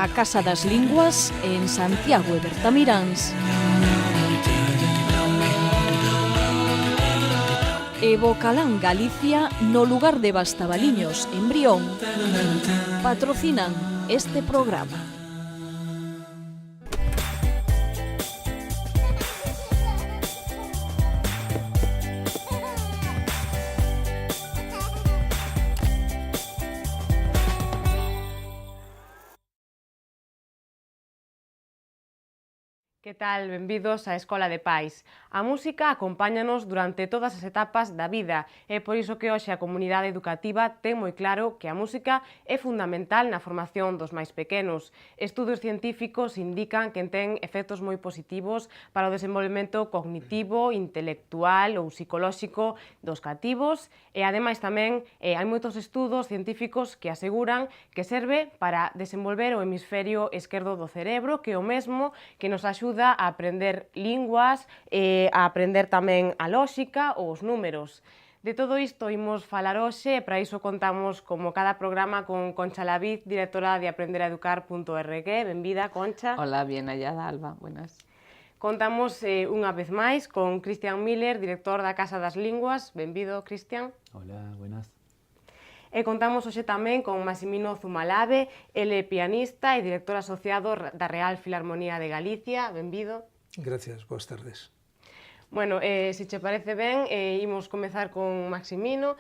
A Casa das Linguas en Santiago e Bertamiráns. E Bocalán Galicia no lugar de Bastabaliños, en Brión, patrocinan este programa. Que tal? Benvidos á Escola de Pais. A música acompáñanos durante todas as etapas da vida e por iso que hoxe a comunidade educativa ten moi claro que a música é fundamental na formación dos máis pequenos. Estudos científicos indican que ten efectos moi positivos para o desenvolvemento cognitivo, intelectual ou psicolóxico dos cativos e ademais tamén hai moitos estudos científicos que aseguran que serve para desenvolver o hemisferio esquerdo do cerebro, que é o mesmo que nos axuda a aprender linguas, a aprender tamén a lóxica ou os números. De todo isto imos falar hoxe e para iso contamos como cada programa con Concha Laviz, directora de aprendereducar.org. Benvida, Concha. Hola, bien hallada, Alba. Buenas. Contamos unha vez máis con Cristian Miller, director da Casa das Linguas. Benvido, Cristian. Hola, buenas. E contamos hoxe tamén con Massimino Zumalave, ele é pianista e director asociado da Real Filarmonía de Galicia. Benvido. Gracias, boas tardes. Bueno, se che parece ben, imos comezar con Massimino.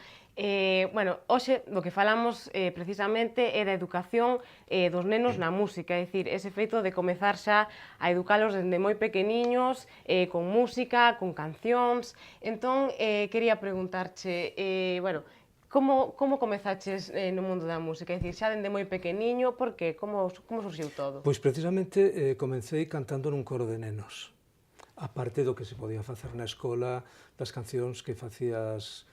Hoxe do que falamos precisamente é da educación dos nenos na música, é dicir, ese feito de comezar xa a educalos dende moi pequeniños, con música, con cancións. Entón, quería preguntarche, como comezaches no mundo da música? É dicir, xa dende moi pequeniño, por que? Como surxiu todo? Pois precisamente comecei cantando nun coro de nenos. Aparte do que se podía facer na escola, das cancións que facías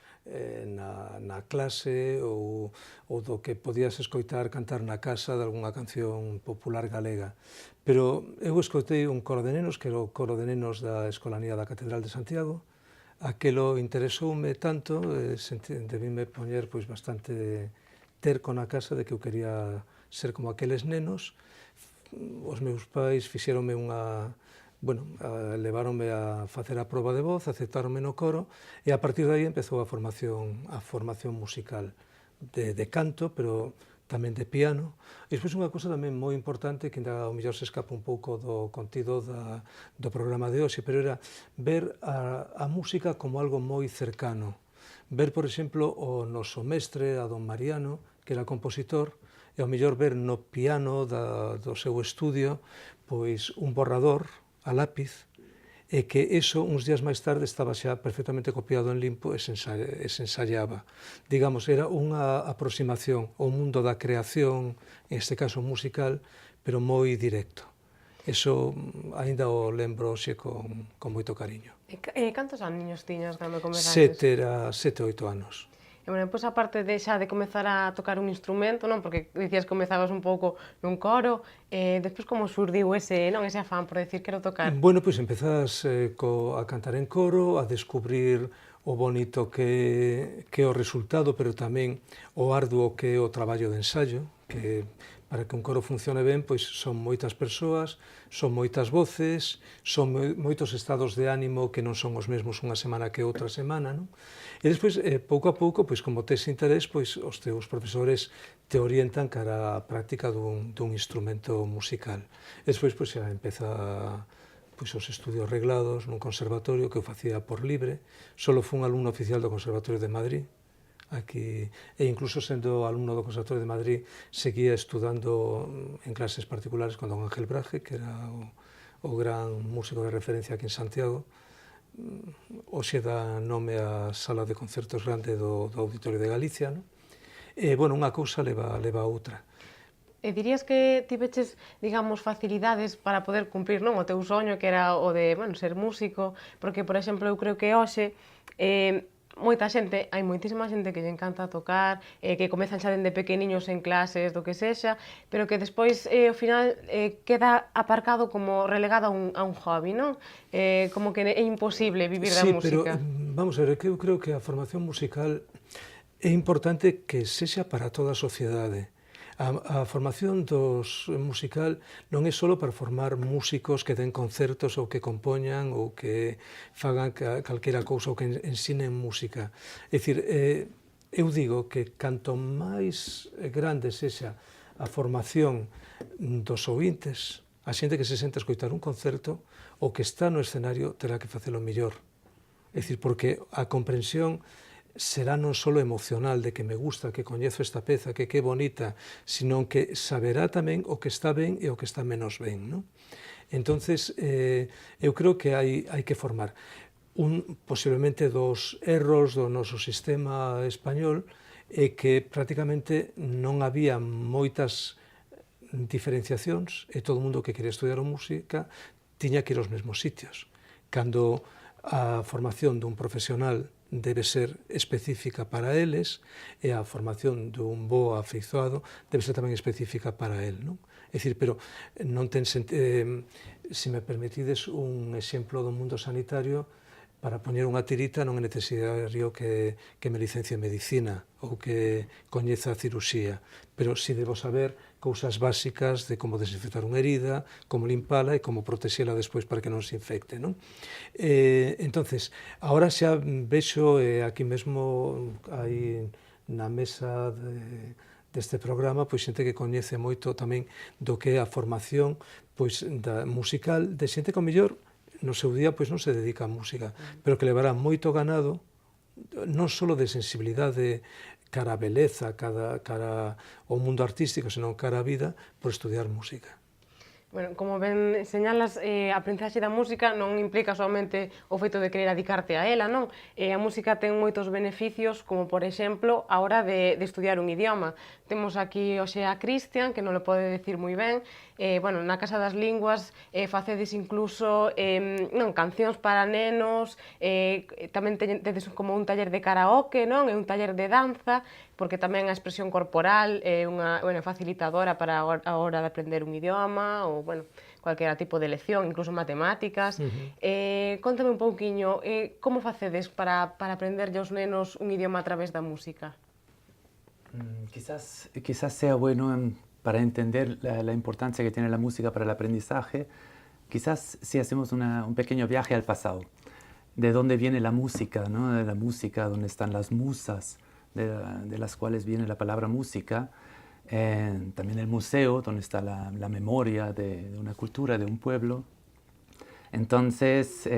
na clase ou do que podías escoitar cantar na casa de algunha canción popular galega. Pero eu escoitei un coro de nenos, que era o coro de nenos da Escolanía da Catedral de Santiago. Aquelo interesoume tanto, debíme poñer bastante terco na casa de que eu quería ser como aqueles nenos. Os meus pais fixéronme leváronme a facer a proba de voz, aceptáronme no coro e a partir de aí empezou a formación musical de canto, pero tamén de piano. E despois unha cosa tamén moi importante que ainda ao mellor se escapa un pouco do contido do programa de hoxe, pero era ver a música como algo moi cercano. Ver, por exemplo, o noso mestre, a don Mariano, que era compositor, e ao mellor ver no piano do seu estudio pois un borrador a lápiz, e que eso, uns días máis tarde, estaba xa perfectamente copiado en limpo e se ensaiaba. Digamos, era unha aproximación ao mundo da creación, en este caso musical, pero moi directo. Eso ainda o lembro hoxe con moito cariño. E cantos aniños tiñas cando comezaste? 7, 8 anos. E, pois, aparte de comezar a tocar un instrumento, non? Porque dicías que comezabas un pouco nun coro, despois como surdiu ese afán por decir quero tocar? Bueno, pois empezas a cantar en coro, a descubrir o bonito que é o resultado, pero tamén o arduo que é o traballo de ensaio, que para que un coro funcione ben, pois son moitas persoas, son moitas voces, son moitos estados de ánimo que non son os mesmos unha semana que outra semana, non? E despois, pouco a pouco, pois como tes interés, pois os teus profesores te orientan cara á práctica dun instrumento musical. E despois, pois xa empeza os estudios reglados nun conservatorio que eu facía por libre. Solo fui un alumno oficial do Conservatorio de Madrid, aquí, e incluso sendo alumno do Conservatorio de Madrid seguía estudando en clases particulares con don Ángel Braje, que era o gran músico de referencia aquí en Santiago. Hoxe dá nome á sala de concertos grande do Auditorio de Galicia, non? E, unha cousa leva a outra. E dirías que tiveches, digamos, facilidades para poder cumprir, non, o teu soño, que era o de, ser músico, porque, por exemplo, eu creo que hoxe hai moitísima xente que lle encanta tocar, que comezan xa dende pequeniños en clases, do que sexa, pero que despois, ao final, queda aparcado como relegado a un hobby, non? Como que é imposible vivir da música. Sí, pero, vamos a ver, eu creo que a formación musical é importante que sexa para toda a sociedade. A formación musical non é só para formar músicos que den concertos ou que compoñan ou que fagan calquera cousa ou que ensinen música. É dicir, eu digo que canto máis grande sexa a formación dos ouvintes, a xente que se senta a escoitar un concerto, o que está no escenario terá que facelo mellor. É dicir, porque a comprensión será non só emocional de que me gusta, que coñezo esta peza, que bonita, sino que saberá tamén o que está ben e o que está menos ben, non? Entonces, eu creo que hai que formar. Posiblemente dos erros do noso sistema español é que prácticamente non había moitas diferenciacións e todo o mundo que quería estudiar música tiña que ir aos mesmos sitios. Cando a formación dun profesional debe ser específica para eles e a formación dun bo afeizoado debe ser tamén específica para el, non? É dicir, pero non ten sentido, se me permitides un exemplo do mundo sanitario, para poñer unha tirita non é necesario que me licencie en medicina ou que coñeza a ciruxía, pero si debo saber cousas básicas de como desinfectar unha herida, como limpala e como protexela despois para que non se infecte, non? Entonces, agora xa vexo aquí mesmo hai na mesa deste programa pois xente que coñece moito tamén do que é a formación pois da musical de xente que ao mellor no seu día pois non se dedica a música, pero que levará moito ganado non só de sensibilidade cara a beleza, cara ao mundo artístico, senón cara a vida por estudiar música. Bueno, como ben señalas, a aprendizaxe da música non implica somente o feito de querer adicarte a ela, non? A música ten moitos beneficios, como por exemplo, a hora de estudiar un idioma. Temos aquí hoxe a Cristian, que non lo pode decir moi ben. Bueno, na Casa das Linguas facedes incluso cancións para nenos, tamén tedes como un taller de karaoke, non? É un taller de danza, porque tamén a expresión corporal é unha facilitadora para a hora de aprender un idioma ou, bueno, cualquier tipo de lección, incluso matemáticas. Contame un pouquiño, como facedes para aprender aos nenos un idioma a través da música? Quizás sea bueno para entender la importancia que tiene la música para el aprendizaje, quizás si hacemos un pequeño viaje al pasado, de dónde viene la música, ¿no? De la música, dónde están las musas, de las cuales viene la palabra música, también el museo, donde está la memoria de una cultura, de un pueblo. Entonces,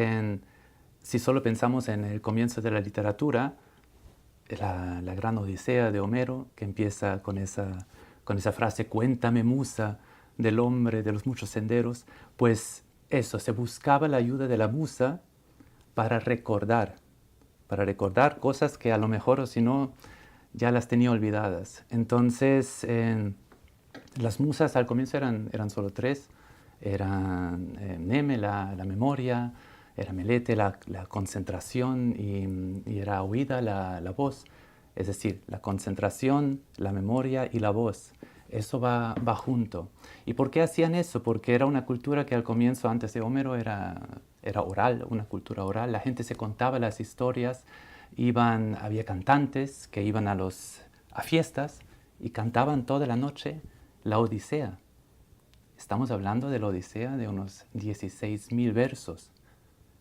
si solo pensamos en el comienzo de la literatura, la gran Odisea de Homero, que empieza con esa frase, cuéntame musa del hombre de los muchos senderos, pues eso, se buscaba la ayuda de la musa para recordar cosas que a lo mejor o si no ya las tenía olvidadas. Entonces, las musas al comienzo eran solo tres, eran Neme, la memoria, era Melete, la concentración y era Oída, la voz. Es decir, la concentración, la memoria y la voz. Eso va junto. ¿Y por qué hacían eso? Porque era una cultura que al comienzo, antes de Homero, era oral, una cultura oral. La gente se contaba las historias, había cantantes que iban a fiestas y cantaban toda la noche la Odisea. Estamos hablando de la Odisea de unos 16.000 versos.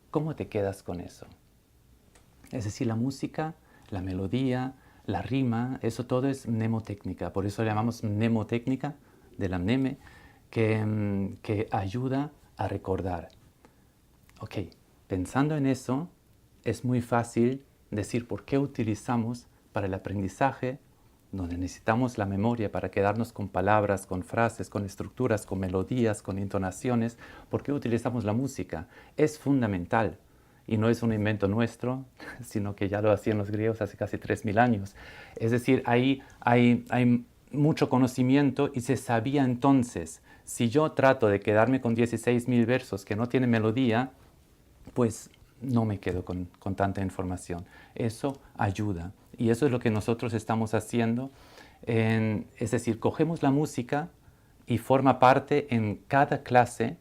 ¿Cómo te quedas con eso? Es decir, la música, la melodía, la rima, eso todo es mnemotécnica. Por eso le llamamos mnemotécnica de la mneme, que ayuda a recordar. Ok, pensando en eso, es muy fácil decir por qué utilizamos para el aprendizaje, donde necesitamos la memoria para quedarnos con palabras, con frases, con estructuras, con melodías, con entonaciones, ¿por qué utilizamos la música? Es fundamental y no es un invento nuestro, sino que ya lo hacían los griegos hace casi 3.000 años. Es decir, hay mucho conocimiento y se sabía entonces, si yo trato de quedarme con 16.000 versos que no tienen melodía, pues no me quedo con tanta información. Eso ayuda. Y eso es lo que nosotros estamos haciendo. Es decir, cogemos la música y forma parte en cada clase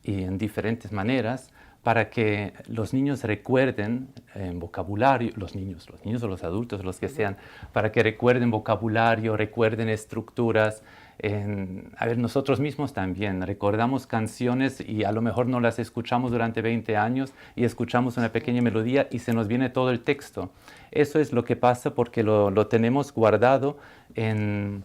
y en diferentes maneras para que los niños recuerden vocabulario, los niños o los adultos, los que sean, para que recuerden vocabulario, recuerden estructuras. A ver, nosotros mismos también recordamos canciones y a lo mejor no las escuchamos durante 20 años y escuchamos una pequeña melodía y se nos viene todo el texto. Eso es lo que pasa porque lo tenemos guardado en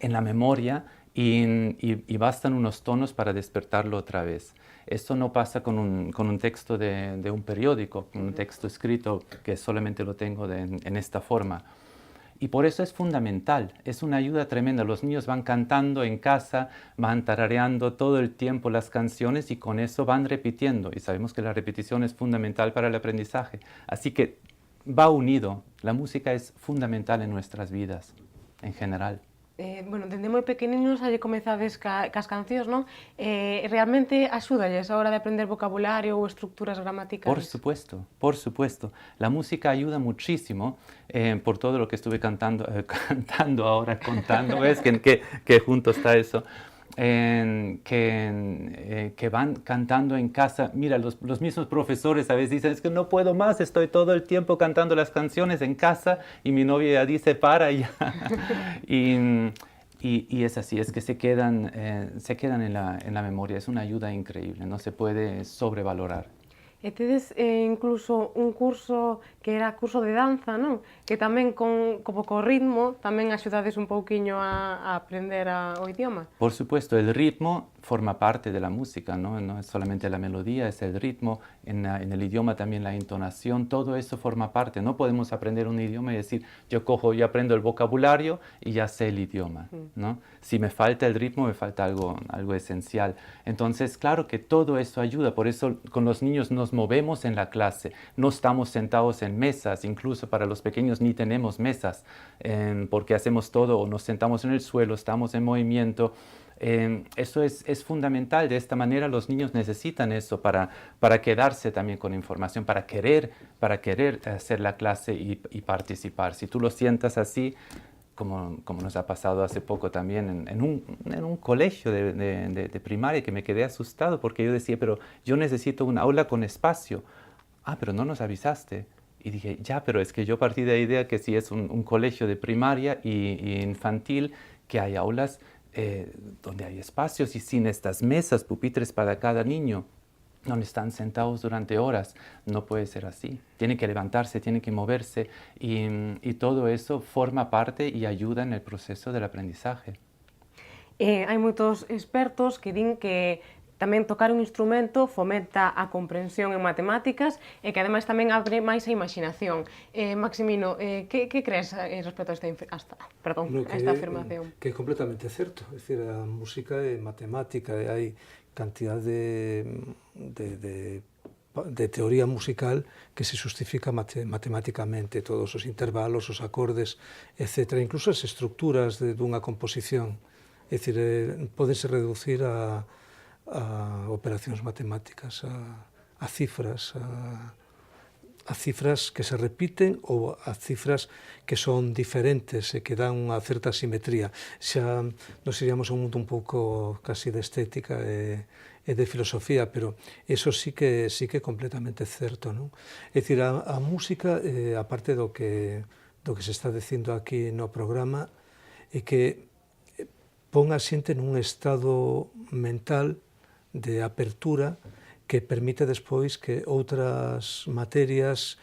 la memoria y bastan unos tonos para despertarlo otra vez. Esto no pasa con un texto de un periódico, un texto escrito que solamente lo tengo en esta forma. Y por eso es fundamental, es una ayuda tremenda. Los niños van cantando en casa, van tarareando todo el tiempo las canciones y con eso van repitiendo. Y sabemos que la repetición es fundamental para el aprendizaje. Así que va unido. La música es fundamental en nuestras vidas, en general. Bueno, dende moi pequeninos alle comezades cas cancións, non? Realmente axúdalles a hora de aprender vocabulario ou estructuras gramaticales? Por supuesto. La música ayuda muchísimo por todo lo que estuve contando ahora, ves que junto está eso. Que van cantando en casa. Mira, los mismos profesores a veces dicen, es que no puedo más, estoy todo el tiempo cantando las canciones en casa y mi novia ya dice para ya. y es así, es que se quedan en la memoria, es una ayuda increíble, no se puede sobrevalorar. E tedes incluso un curso que era curso de danza, non? Que tamén como co ritmo tamén axudades un pouquiño a aprender o idioma. Por supuesto, el ritmo forma parte de la música, ¿no? No es solamente la melodía, es el ritmo, en el idioma también la entonación, todo eso forma parte. No podemos aprender un idioma y decir, yo aprendo el vocabulario y ya sé el idioma, ¿no? Si me falta el ritmo, me falta algo esencial. Entonces, claro que todo eso ayuda, por eso con los niños nos movemos en la clase, no estamos sentados en mesas, incluso para los pequeños ni tenemos mesas, porque hacemos todo o nos sentamos en el suelo, estamos en movimiento. Eso es fundamental, de esta manera los niños necesitan eso para quedarse también con información, para querer hacer la clase y participar. Si tú lo sientas así, como nos ha pasado hace poco también en un colegio de primaria, que me quedé asustado porque yo decía, pero yo necesito un aula con espacio. Ah, pero no nos avisaste. Y dije, ya, pero es que yo partí de la idea que si es un colegio de primaria y infantil, que hay aulas donde hay espacios y sin estas mesas, pupitres para cada niño, donde están sentados durante horas. No puede ser así. Tienen que levantarse, tienen que moverse y todo eso forma parte y ayuda en el proceso del aprendizaje. Hai moitos expertos que din que tamén tocar un instrumento fomenta a comprensión en matemáticas e que ademais tamén abre máis a imaginación. Maximino, que crees respecto a esta afirmación? Que é completamente certo. É dicir, a música é matemática e hai cantidad de teoría musical que se justifica matemáticamente, todos os intervalos, os acordes, etc. Incluso as estructuras dunha composición. É dicir, pódense reducir a operacións matemáticas, a cifras, a cifras que se repiten ou a cifras que son diferentes e que dan unha certa simetría. Xa nos iríamos a un mundo un pouco casi de estética e de filosofía, pero eso sí que é completamente certo, non? É dicir, a música, aparte do que se está dicindo aquí no programa, é que pon a xente nun estado mental de apertura que permite despois que outras materias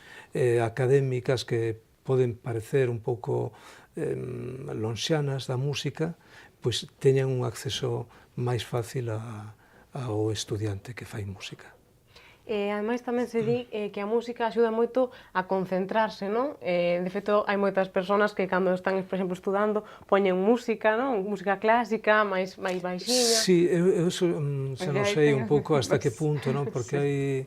académicas que poden parecer un pouco lonxanas da música, pois teñan un acceso máis fácil ao estudiante que fai música. Ademais tamén se di que a música axuda moito a concentrarse, non? De feito, hai moitas persoas que cando están, por exemplo, estudando, poñen música, non? Música clásica, máis baixiña. Sí, eu xa non sei un pouco hasta que punto, non? Porque hai...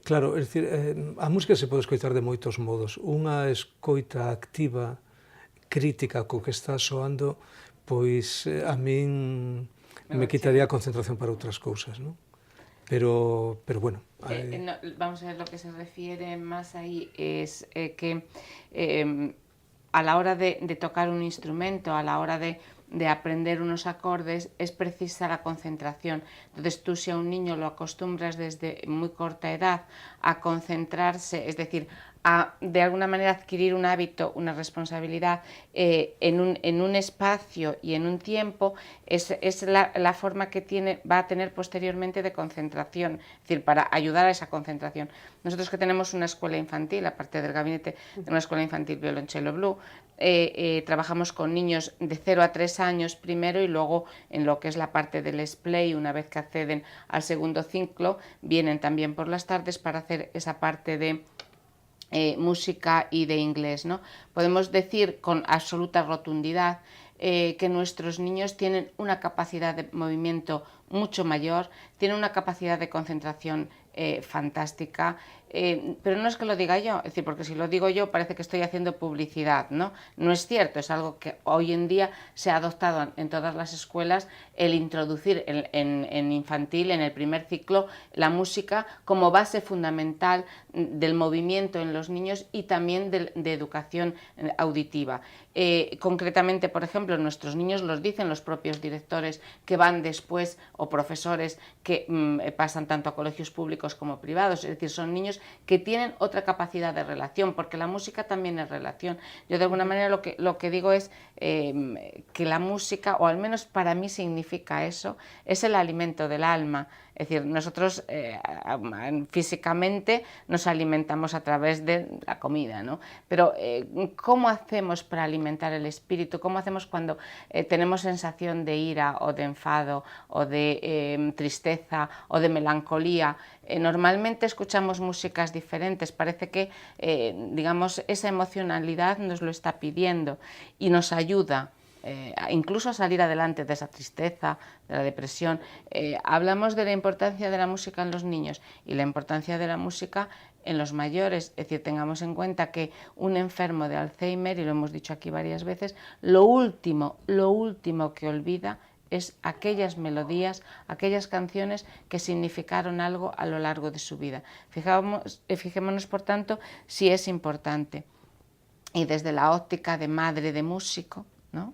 Claro, é dicir, a música se pode escoitar de moitos modos. Unha escoita activa, crítica co que está soando, pois a min me quitaría a concentración para outras cousas, non? Pero bueno... vamos a ver, lo que se refiere más ahí es que a la hora de tocar un instrumento, a la hora de de aprender unos acordes es precisa la concentración. Entonces tú, si a un niño lo acostumbras desde muy corta edad a concentrarse, es decir, a de alguna manera adquirir un hábito, una responsabilidad en un espacio y en un tiempo, es la forma que va a tener posteriormente de concentración, es decir, para ayudar a esa concentración. Nosotros que tenemos una escuela infantil, aparte del gabinete de una escuela infantil Violoncello Blu, trabajamos con niños de 0 a 3 años primero y luego en lo que es la parte del Splay, una vez que acceden al segundo ciclo, vienen también por las tardes para hacer esa parte de música y de inglés, ¿no? Podemos decir con absoluta rotundidad que nuestros niños tienen una capacidad de movimiento mucho mayor, tienen una capacidad de concentración fantástica, pero no es que lo diga yo, es decir, porque si lo digo yo parece que estoy haciendo publicidad, ¿no? No es cierto, es algo que hoy en día se ha adoptado en todas las escuelas, el introducir en infantil, en el primer ciclo, la música como base fundamental del movimiento en los niños y también de educación auditiva. Concretamente, por ejemplo, nuestros niños los dicen los propios directores que van después, o profesores que pasan tanto a colegios públicos como privados, es decir, son niños que tienen otra capacidad de relación, porque la música también es relación. Yo de alguna manera lo que digo es que la música, o al menos para mí significa eso, es el alimento del alma. Es decir, nosotros físicamente nos alimentamos a través de la comida, ¿no? Pero ¿cómo hacemos para alimentar el espíritu? ¿Cómo hacemos cuando tenemos sensación de ira o de enfado o de tristeza o de melancolía? Normalmente escuchamos músicas diferentes, parece que digamos, esa emocionalidad nos lo está pidiendo y nos ayuda. Incluso a salir adelante de esa tristeza, de la depresión. Hablamos de la importancia de la música en los niños y la importancia de la música en los mayores, es decir, tengamos en cuenta que un enfermo de Alzheimer, y lo hemos dicho aquí varias veces, lo último que olvida es aquellas melodías, aquellas canciones que significaron algo a lo largo de su vida. Fijémonos, por tanto, si es importante. Y desde la óptica de madre de músico, ¿no?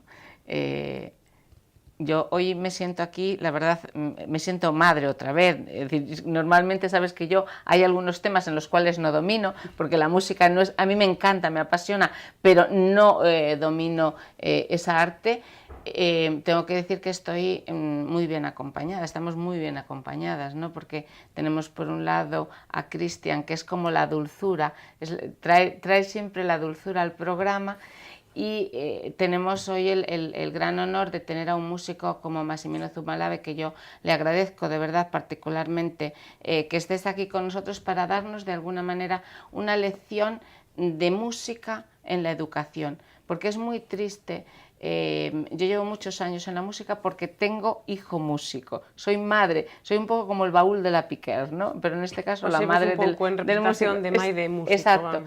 Yo hoy me siento aquí, la verdad, me siento madre otra vez. Es decir, normalmente sabes que yo hay algunos temas en los cuales no domino, porque la música no es, a mí me encanta, me apasiona, pero no domino esa arte. Tengo que decir que estoy muy bien acompañada, estamos muy bien acompañadas, ¿no? Porque tenemos por un lado a Cristian, que es como la dulzura, trae siempre la dulzura al programa. Y tenemos hoy el gran honor de tener a un músico como Massimino Zumalave, que yo le agradezco de verdad particularmente que estés aquí con nosotros para darnos de alguna manera una lección de música en la educación, porque es muy triste. Yo llevo muchos años en la música porque tengo hijo músico, soy madre, soy un poco como el baúl de la Piquer, ¿no? Pero en este caso la madre del músico. De músico. Exacto.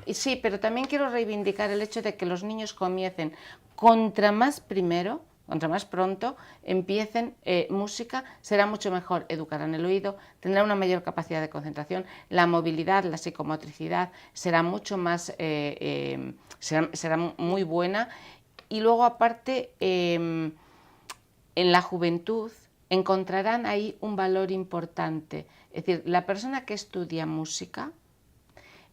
Sí, pero también quiero reivindicar el hecho de que los niños comiencen contra más pronto empiecen música, será mucho mejor, educarán el oído, tendrán una mayor capacidad de concentración, la movilidad, la psicomotricidad será mucho más, será muy buena. Y luego aparte, en la juventud encontrarán ahí un valor importante. Es decir, la persona que estudia música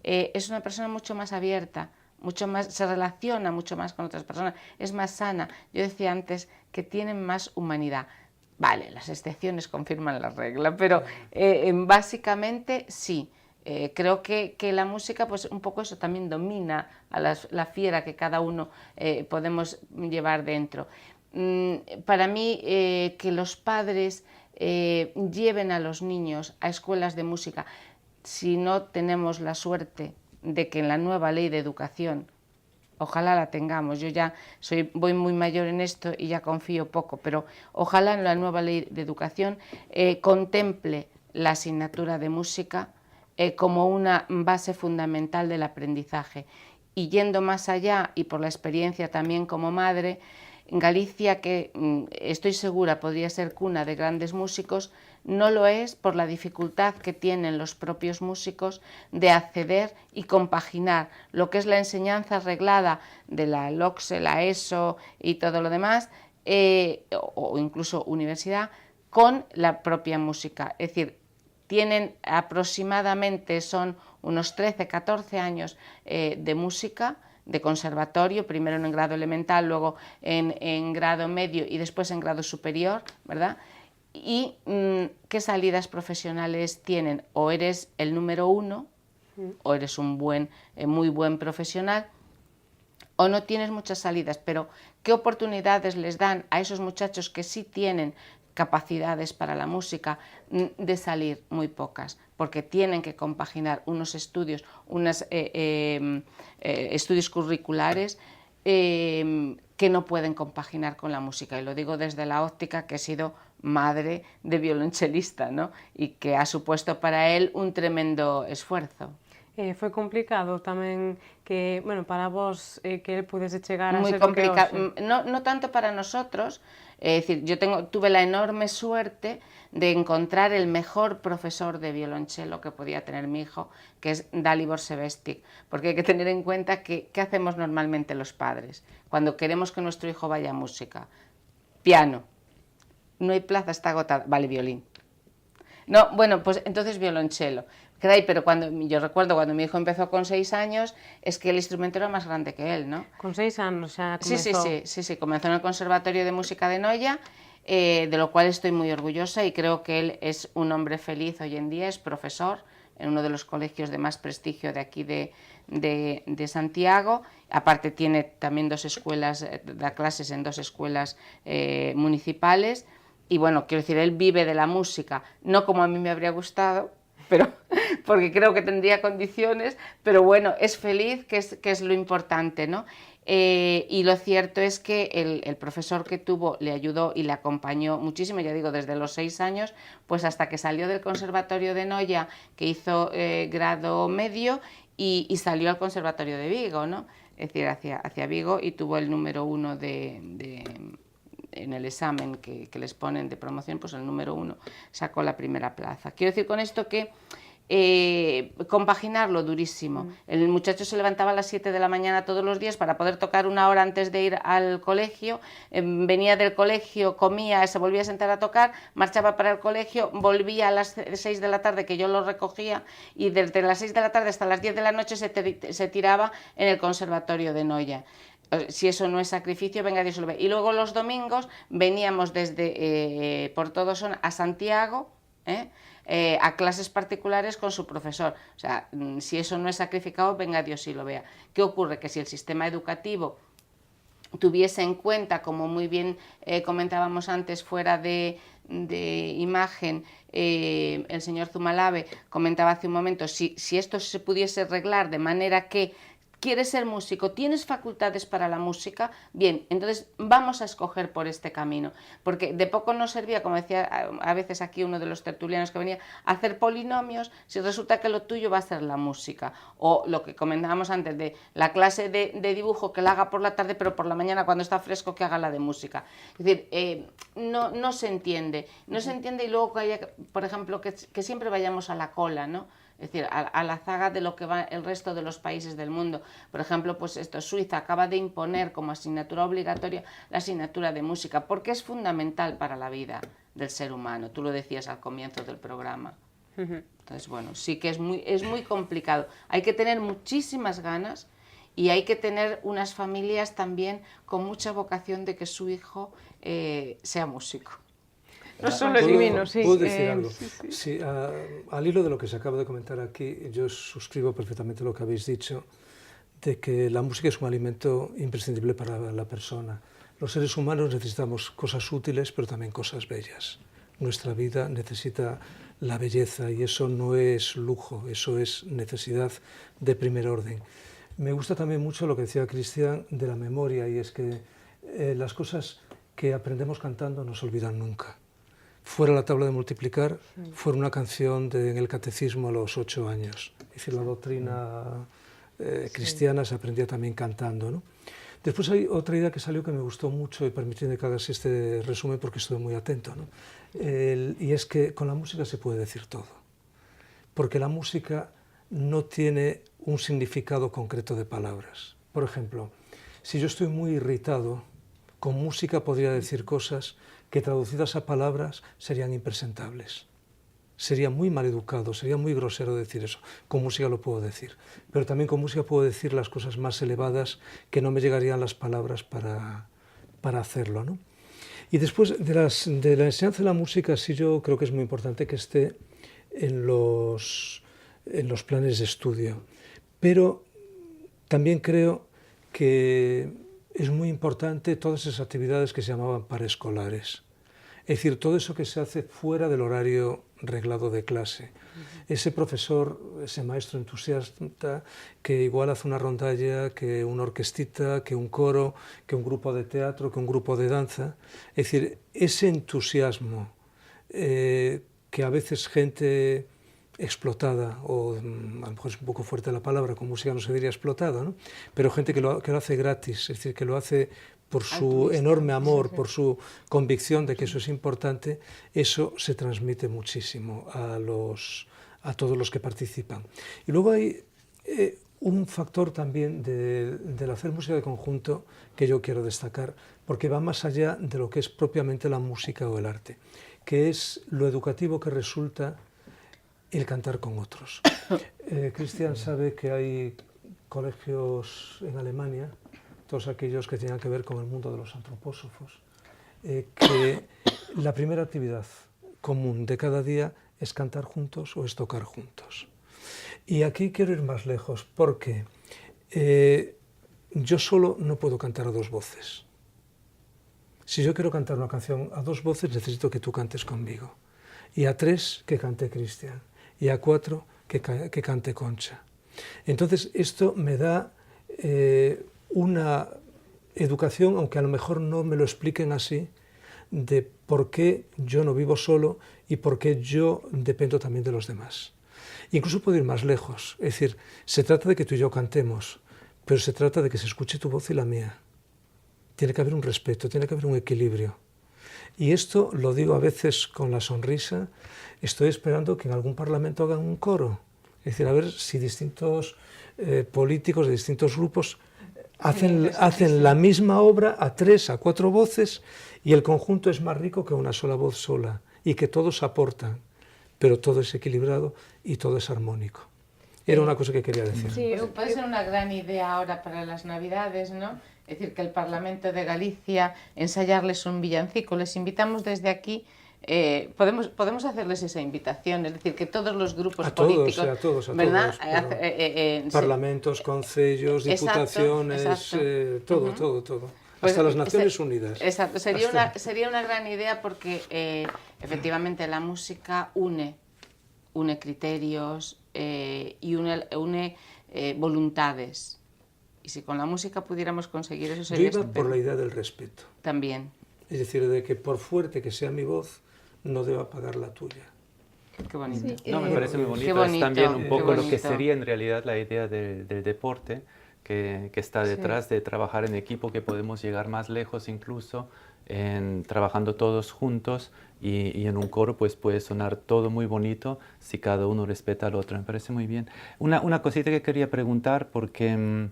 es una persona mucho más abierta, mucho más, se relaciona mucho más con otras personas, es más sana. Yo decía antes que tienen más humanidad. Vale, las excepciones confirman la regla, pero básicamente sí. Creo que la música, pues un poco eso también domina a la fiera que cada uno podemos llevar dentro. Para mí, que los padres lleven a los niños a escuelas de música, si no tenemos la suerte de que en la nueva ley de educación, ojalá la tengamos, yo ya voy muy mayor en esto y ya confío poco, pero ojalá en la nueva ley de educación contemple la asignatura de música como una base fundamental del aprendizaje. Y yendo más allá, y por la experiencia también como madre, Galicia, que estoy segura podría ser cuna de grandes músicos, no lo es por la dificultad que tienen los propios músicos de acceder y compaginar lo que es la enseñanza reglada de la LOCSE, la ESO y todo lo demás, o incluso universidad, con la propia música. Es decir, tienen aproximadamente, son unos 13, 14 años de música, de conservatorio, primero en grado elemental, luego en grado medio y después en grado superior, ¿verdad? Y ¿qué salidas profesionales tienen? O eres el número 1, o eres un muy buen profesional, o no tienes muchas salidas, pero ¿qué oportunidades les dan a esos muchachos que sí tienen capacidades para la música? De salir muy pocas, porque tienen que compaginar unos estudios, estudios curriculares que no pueden compaginar con la música. Y lo digo desde la óptica que he sido madre de violonchelista, ¿no? Y que ha supuesto para él un tremendo esfuerzo. Foi complicado tamén que, bueno, para vos que él pudese chegar a muy ser complicado. No tanto para nosotros, es decir, tuve la enorme suerte de encontrar el mejor profesor de violonchelo que podía tener mi hijo, que es Dalibor Sebestic, porque hay que tener en cuenta que ¿qué hacemos normalmente los padres cuando queremos que nuestro hijo vaya a música? Piano, no hay plaza, está agotada, vale, violín. No, bueno, pues entonces violonchelo. Pero yo recuerdo cuando mi hijo empezó con 6 años, es que el instrumento era más grande que él, ¿no? Con 6 anos xa comezou. Sí, comenzó en el Conservatorio de Música de Noia, de lo cual estoy muy orgullosa y creo que él es un hombre feliz hoy en día, es profesor en uno de los colegios de más prestigio de aquí de Santiago. Aparte tiene también 2 escuelas, da clases en 2 escuelas municipales. Y bueno, quiero decir, él vive de la música, no como a mí me habría gustado, pero porque creo que tendría condiciones, pero bueno, es feliz, que es lo importante, ¿no? Y lo cierto es que el profesor que tuvo le ayudó y le acompañó muchísimo, ya digo, desde los 6 años, pues hasta que salió del Conservatorio de Noia, que hizo grado medio, y salió al Conservatorio de Vigo, ¿no? Es decir, hacia Vigo, y tuvo el número 1 en el examen que les ponen de promoción, pues el número 1 sacó la primera plaza. Quiero decir con esto que compaginarlo durísimo. El muchacho se levantaba a las 7 de la mañana todos los días para poder tocar 1 hora antes de ir al colegio, venía del colegio, comía, se volvía a sentar a tocar, marchaba para el colegio, volvía a las 6 de la tarde, que yo lo recogía, y desde las 6 de la tarde hasta las 10 de la noche se tiraba en el Conservatorio de Noia. Si eso no es sacrificio, venga Dios lo ve. Y luego los domingos veníamos desde por todo son a Santiago, a clases particulares con su profesor. O sea, si eso no es sacrificado, venga Dios y lo vea. ¿Qué ocurre? Que si el sistema educativo tuviese en cuenta, como muy bien comentábamos antes fuera de imagen, el señor Zumalave comentaba hace un momento, si esto se pudiese arreglar de manera que ¿quieres ser músico? ¿Tienes facultades para la música? Bien, entonces vamos a escoger por este camino, porque de poco nos servía, como decía a veces aquí uno de los tertulianos que venía, hacer polinomios si resulta que lo tuyo va a ser la música, o lo que comentábamos antes de la clase de dibujo que la haga por la tarde, pero por la mañana cuando está fresco que haga la de música. Es decir, no se entiende, y luego que haya, por ejemplo, que siempre vayamos a la cola, ¿no? Es decir, a la zaga de lo que va el resto de los países del mundo. Por ejemplo, pues Suiza acaba de imponer como asignatura obligatoria la asignatura de música, porque es fundamental para la vida del ser humano. Tú lo decías al comienzo del programa. Entonces, bueno, sí que es muy complicado. Hay que tener muchísimas ganas y hay que tener unas familias también con mucha vocación de que su hijo sea músico. No solo el divino, sí. ¿Puedo decir algo? Sí, al hilo de lo que se acaba de comentar aquí, yo suscribo perfectamente lo que habéis dicho, de que la música es un alimento imprescindible para la persona. Los seres humanos necesitamos cosas útiles, pero también cosas bellas. Nuestra vida necesita la belleza y eso no es lujo, eso es necesidad de primer orden. Me gusta también mucho lo que decía Cristian de la memoria, y es que las cosas que aprendemos cantando no se olvidan nunca. Fuera la tabla de multiplicar, fuera una canción en el catecismo a los 8 años. Es decir, la doctrina cristiana se aprendía también cantando, ¿no? Después hay otra idea que salió que me gustó mucho, y permíteme que hagas este resumen porque estuve muy atento, ¿no? Y es que con la música se puede decir todo, porque la música no tiene un significado concreto de palabras. Por ejemplo, si yo estoy muy irritado, con música podría decir cosas que traducidas a palabras serían impresentables. Sería muy maleducado, sería muy grosero decir eso. Con música lo puedo decir. Pero también con música puedo decir las cosas más elevadas que no me llegarían las palabras para hacerlo, ¿no? Y después de la enseñanza de la música, sí, yo creo que es muy importante que esté en los planes de estudio. Pero también creo que es muy importante todas esas actividades que se llamaban paraescolares. Es decir, todo eso que se hace fuera del horario reglado de clase. Ese profesor, ese maestro entusiasta que igual hace una rondalla, que una orquestita, que un coro, que un grupo de teatro, que un grupo de danza. Es decir, ese entusiasmo que a veces gente explotada, o a lo mejor es un poco fuerte la palabra, con música no se diría explotada, ¿no? Pero gente que lo hace gratis, es decir, que lo hace por su enorme amor, por su convicción de que eso es importante, eso se transmite muchísimo a todos los que participan. Y luego hay un factor también del hacer música de conjunto que yo quiero destacar, porque va más allá de lo que es propiamente la música o el arte, que es lo educativo que resulta el cantar con otros. Cristian sabe que hay colegios en Alemania, todos aquellos que tengan que ver con el mundo de los antropósofos, que la primera actividad común de cada día es cantar juntos o es tocar juntos. Y aquí quiero ir más lejos, porque yo solo no puedo cantar a dos voces. Si yo quiero cantar una canción a dos voces, necesito que tú cantes conmigo. Y a tres, que cante Cristian. Y a cuatro, que cante Concha. Entonces, esto me da una educación, aunque a lo mejor no me lo expliquen así, de por qué yo no vivo solo y por qué yo dependo también de los demás. Incluso puedo ir más lejos, es decir, se trata de que tú y yo cantemos, pero se trata de que se escuche tu voz y la mía. Tiene que haber un respeto, tiene que haber un equilibrio. Y esto lo digo a veces con la sonrisa, estoy esperando que en algún parlamento hagan un coro. Es decir, a ver si distintos políticos de distintos grupos hacen la misma obra a tres, a cuatro voces, y el conjunto es más rico que una sola voz sola, y que todos aportan, pero todo es equilibrado y todo es armónico. Era una cosa que quería decir. Sí, puede ser una gran idea ahora para las Navidades, ¿no? Es decir, que el Parlamento de Galicia ensayarles un villancico. Les invitamos desde aquí, podemos hacerles esa invitación, es decir, que todos los grupos políticos, a todos, ¿verdad? Parlamentos, concellos, diputaciones, todo. Pues, hasta las Naciones Unidas. Exacto, sería una gran idea porque efectivamente la música une criterios y une voluntades. Y si con la música pudiéramos conseguir eso sería estupendo. Yo iba por la idea del respeto. También. Es decir, de que por fuerte que sea mi voz, no deba pagar la tuya. Qué bonito. Sí, no, me parece muy bonito. Es también un poco lo que sería en realidad la idea del deporte, que está detrás de trabajar en equipo, que podemos llegar más lejos incluso trabajando todos juntos y en un coro pues puede sonar todo muy bonito si cada uno respeta al otro. Me parece muy bien. Una cosita que quería preguntar porque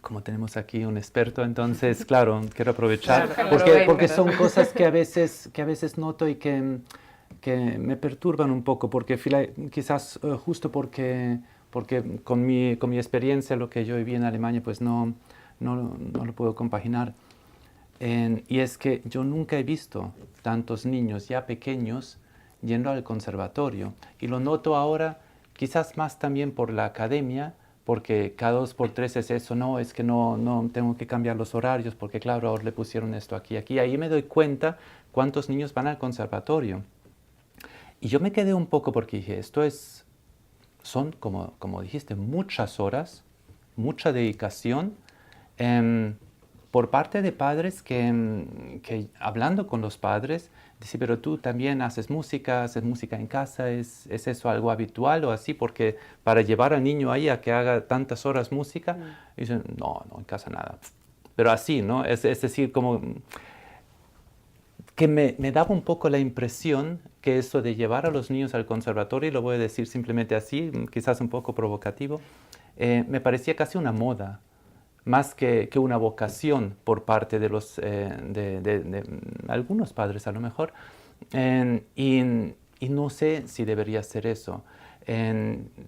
como tenemos aquí un experto, entonces claro, quiero aprovechar porque son cosas que a veces noto y que me perturban un poco porque quizás justo porque con mi experiencia, lo que yo viví en Alemania, pues no lo puedo compaginar. Y es que yo nunca he visto tantos niños ya pequeños yendo al conservatorio. Y lo noto ahora, quizás más también por la academia, porque cada 2 por 3 es eso, no, es que no tengo que cambiar los horarios, porque claro, ahora le pusieron esto aquí. Ahí me doy cuenta cuántos niños van al conservatorio. Y yo me quedé un poco porque dije, son, como dijiste, muchas horas, mucha dedicación, por parte de padres que hablando con los padres, dice, pero tú también haces música en casa, ¿es eso algo habitual o así? Porque para llevar al niño ahí a que haga tantas horas música, dicen, no, en casa nada. Pero así, ¿no? Es decir, como que me daba un poco la impresión que eso de llevar a los niños al conservatorio, y lo voy a decir simplemente así, quizás un poco provocativo, me parecía casi una moda, más que una vocación por parte de de algunos padres a lo mejor, y no sé si debería ser eso.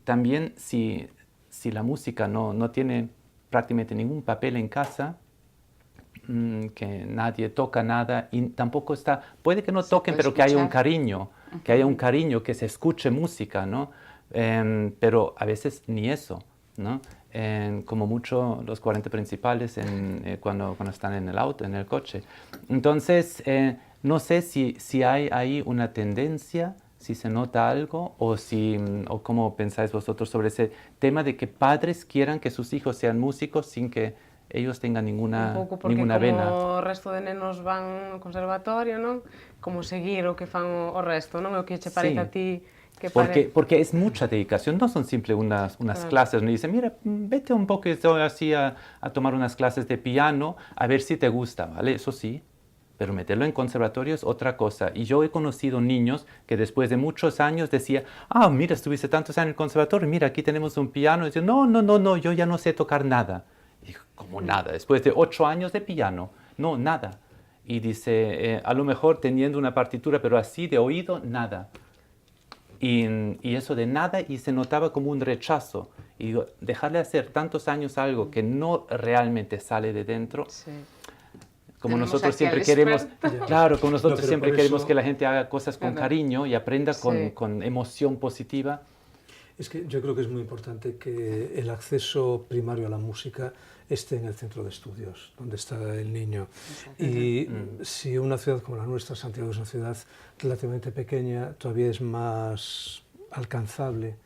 También si la música no tiene prácticamente ningún papel en casa, que nadie toca nada y tampoco está, puede que no toquen, pero que haya un cariño, que se escuche música, ¿no? Pero a veces ni eso, ¿no? Como mucho los 40 principales cuando están en el auto, en el coche. Entonces, no sé si hay ahí una tendencia, si se nota algo, o cómo pensáis vosotros sobre ese tema de que padres quieran que sus hijos sean músicos sin que ellos tengan ninguna un pouco porque vena. como o resto de nenos van ao conservatorio, non? Como seguir o que fan o resto, non? É o que che parece a ti que porque es mucha dedicación, no son simple unas clases, no dicen, mira, vete un poco así a tomar unas clases de piano, a ver si te gusta, ¿vale? Eso sí, pero meterlo en conservatorio es otra cosa. Y yo he conocido niños que después de muchos años decían, mira, estuviste tantos años en el conservatorio, mira, aquí tenemos un piano, y dicen, no, yo ya no sé tocar nada. Y como nada, después de 8 años de piano, no, nada. Y dice, a lo mejor teniendo una partitura, pero así de oído, nada. Y eso de nada, y se notaba como un rechazo. Y digo, dejarle hacer tantos años algo que no realmente sale de dentro, sí. Como Tenemos nosotros aquí siempre al queremos, experto. claro, como nosotros siempre queremos eso, que la gente haga cosas con cariño y aprenda Sí. con emoción positiva. Es que yo creo que es muy importante que el acceso primario a la música esté en el centro de estudios, donde está el niño. Y si una ciudad como la nuestra, Santiago, es una ciudad relativamente pequeña, todavía es más alcanzable,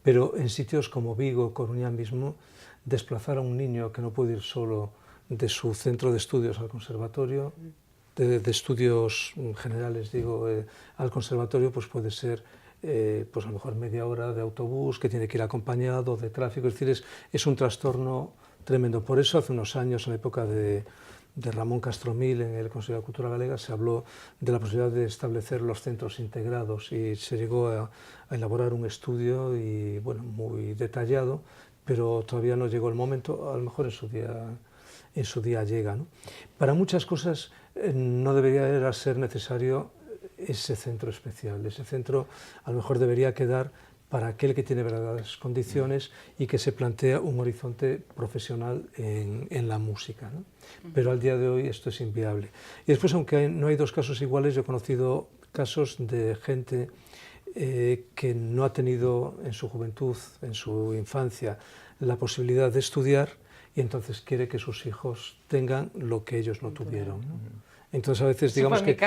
pero en sitios como Vigo, Coruña mismo, desplazar a un niño que no puede ir solo de su centro de estudios al conservatorio, de estudios generales, digo, al conservatorio, pues puede ser pues a lo mejor media hora de autobús, que tiene que ir acompañado, de tráfico, es decir, es un trastorno tremendo. Por eso hace unos años, en la época de Ramón Castromil, en el Consejo de Cultura Galega, se habló de la posibilidad de establecer los centros integrados y se llegó a elaborar un estudio y, bueno, muy detallado, pero todavía no llegó el momento, a lo mejor en su día llega, ¿no? Para muchas cosas no debería ser necesario ese centro especial. Ese centro a lo mejor debería quedar para aquel que tiene verdaderas condiciones y que se plantea un horizonte profesional en la música, ¿no? Pero al día de hoy esto es inviable. Y después, aunque no hay dos casos iguales, yo he conocido casos de gente que no ha tenido en su juventud, en su infancia, la posibilidad de estudiar y entonces quiere que sus hijos tengan lo que ellos no tuvieron, ¿no? Entonces a veces digamos que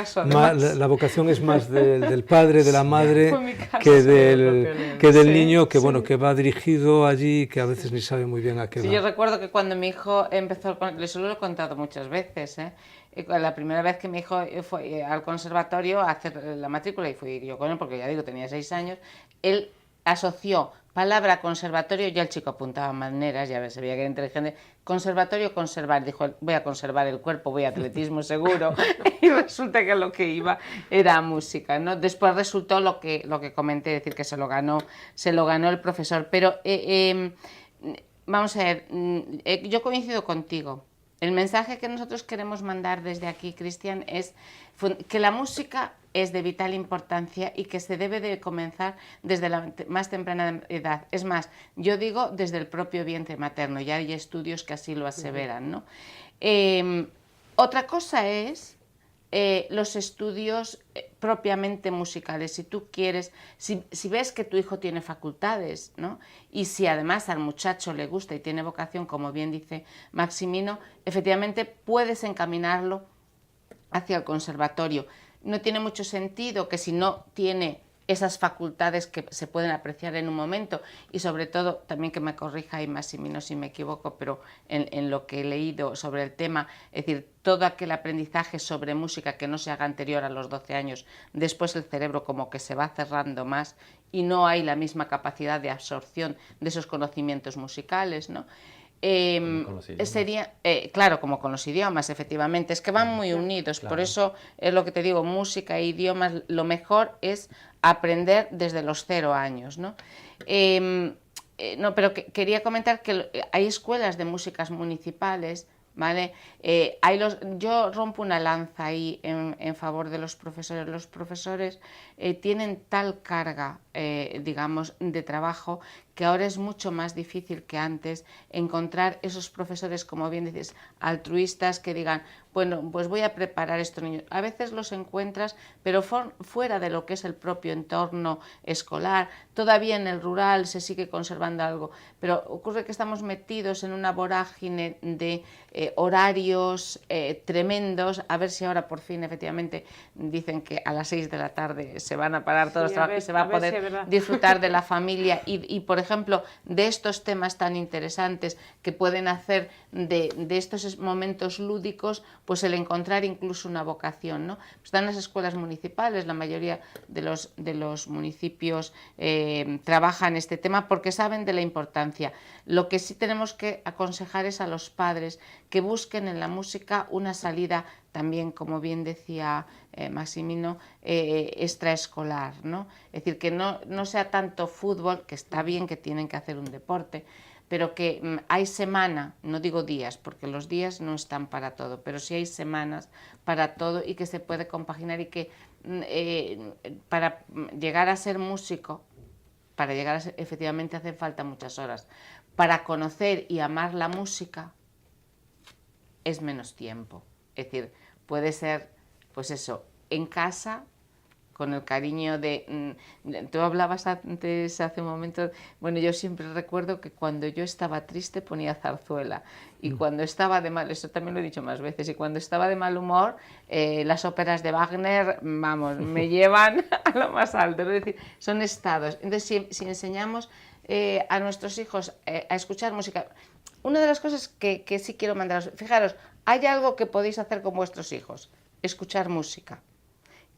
la vocación es más del padre, de la madre, que del niño, que bueno, que va dirigido allí, que a veces ni sabe muy bien a qué va. Sí, yo recuerdo que cuando mi hijo empezó, eso lo he contado muchas veces, la primera vez que mi hijo fue al conservatorio a hacer la matrícula, y fui yo con él, porque ya digo, tenía 6 años, él asoció palabra conservatorio, ya el chico apuntaba maneras, ya se veía que era inteligente, conservatorio, conservar, dijo, voy a conservar el cuerpo, voy a atletismo seguro, y resulta que lo que iba era música, ¿no? Después resultó lo que comenté, es decir, que se lo ganó el profesor, pero vamos a ver, yo coincido contigo. El mensaje que nosotros queremos mandar desde aquí, Cristian, es que la música es de vital importancia y que se debe de comenzar desde la más temprana edad. Es más, yo digo desde el propio vientre materno, ya hay estudios que así lo aseveran, ¿no? Otra cosa es los estudios propiamente musicales. Si tú quieres, si ves que tu hijo tiene facultades, ¿no? Y si además al muchacho le gusta y tiene vocación, como bien dice Maximino, efectivamente puedes encaminarlo hacia el conservatorio. No tiene mucho sentido que si no tiene esas facultades que se pueden apreciar en un momento, y sobre todo, también que me corrija y Massimino si me equivoco, pero en lo que he leído sobre el tema, es decir, todo aquel aprendizaje sobre música que no se haga anterior a los 12 años, después el cerebro como que se va cerrando más y no hay la misma capacidad de absorción de esos conocimientos musicales, ¿no? Sería, claro, como con los idiomas, efectivamente, es que van muy unidos, claro. Por eso es lo que te digo, música e idiomas, lo mejor es aprender desde los 0 años, ¿no? No, pero quería comentar que hay escuelas de músicas municipales, ¿vale? Yo rompo una lanza ahí en favor de los profesores. Los profesores tienen tal carga, digamos, de trabajo, que ahora es mucho más difícil que antes encontrar esos profesores, como bien dices, altruistas, que digan, bueno, pues voy a preparar estos niños. A veces los encuentras, pero fuera de lo que es el propio entorno escolar. Todavía en el rural se sigue conservando algo, pero ocurre que estamos metidos en una vorágine de horarios tremendos. A ver si ahora por fin efectivamente dicen que a las 6 de la tarde se van a parar todos los trabajos y se va a poder disfrutar de la familia y por ejemplo, de estos temas tan interesantes que pueden hacer de estos momentos lúdicos, pues el encontrar incluso una vocación, ¿no? Están las escuelas municipales, la mayoría de los municipios trabajan este tema porque saben de la importancia. Lo que sí tenemos que aconsejar es a los padres que busquen en la música una salida también, como bien decía Massimino, extraescolar, ¿no? Es decir, que no sea tanto fútbol, que está bien que tienen que hacer un deporte, pero que hay semana, no digo días, porque los días no están para todo, pero sí hay semanas para todo y que se puede compaginar y que para llegar a ser músico, efectivamente hacen falta muchas horas. Para conocer y amar la música es menos tiempo. Es decir, puede ser, pues eso, en casa, con el cariño de... Tú hablabas antes, hace un momento, bueno, yo siempre recuerdo que cuando yo estaba triste ponía zarzuela, y cuando estaba de mal, eso también lo he dicho más veces, y cuando estaba de mal humor, las óperas de Wagner, vamos, me llevan a lo más alto, es decir, son estados. Entonces, si enseñamos a nuestros hijos a escuchar música, una de las cosas que sí quiero mandaros, fijaros, hay algo que podéis hacer con vuestros hijos, escuchar música.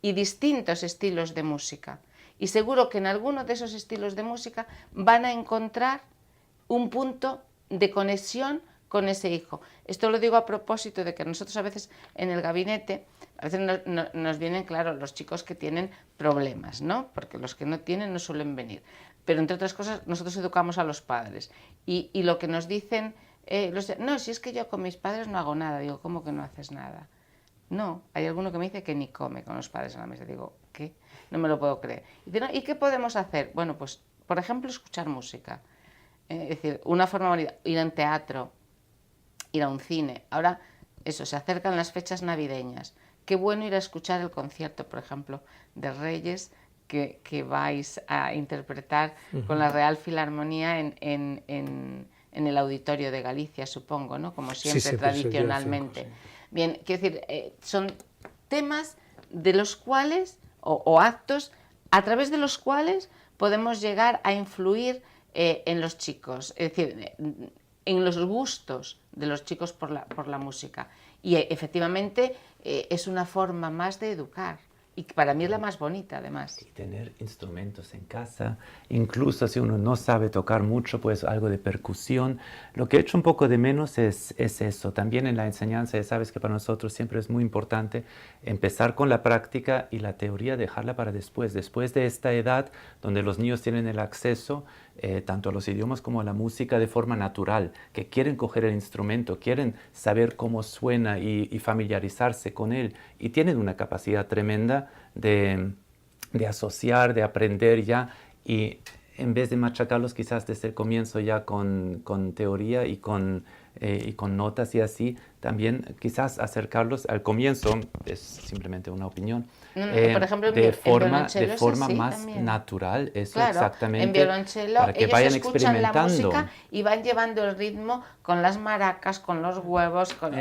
Y distintos estilos de música. Y seguro que en alguno de esos estilos de música van a encontrar un punto de conexión con ese hijo. Esto lo digo a propósito de que nosotros a veces en el gabinete, a veces nos vienen, claro, los chicos que tienen problemas, ¿no? Porque los que no tienen no suelen venir. Pero entre otras cosas, nosotros educamos a los padres. Y lo que nos dicen, no, si es que yo con mis padres no hago nada. Digo, ¿cómo que no haces nada? No, hay alguno que me dice que ni come con los padres en la mesa. Digo, ¿qué? No me lo puedo creer. Y dice, no, ¿y qué podemos hacer? Bueno, pues, por ejemplo, escuchar música. Es decir, una forma bonita, ir a un teatro, ir a un cine. Ahora, eso, se acercan las fechas navideñas. Qué bueno ir a escuchar el concierto, por ejemplo, de Reyes, que vais a interpretar con la Real Filarmonía en el Auditorio de Galicia, supongo, ¿no? Como siempre, sí, tradicionalmente. Sí. Bien, quiero decir, son temas de los cuales, o actos, a través de los cuales podemos llegar a influir en los chicos, es decir, en los gustos de los chicos por la música. Y efectivamente es una forma más de educar. Y para mí es la más bonita, además. Y tener instrumentos en casa, incluso si uno no sabe tocar mucho, pues algo de percusión. Lo que he hecho un poco de menos es eso. También en la enseñanza, ya sabes que para nosotros siempre es muy importante empezar con la práctica y la teoría dejarla para después. Después de esta edad, donde los niños tienen el acceso tanto a los idiomas como a la música de forma natural, que quieren coger el instrumento, quieren saber cómo suena y familiarizarse con él, y tienen una capacidad tremenda de asociar, de aprender ya, y en vez de machacarlos quizás desde el comienzo ya con teoría y con notas y así, también quizás acercarlos al comienzo, es simplemente una opinión, por ejemplo, de forma más también natural, eso, claro, exactamente, en violonchelo para que ellos vayan escuchan experimentando la música y van llevando el ritmo con las maracas, con los huevos, con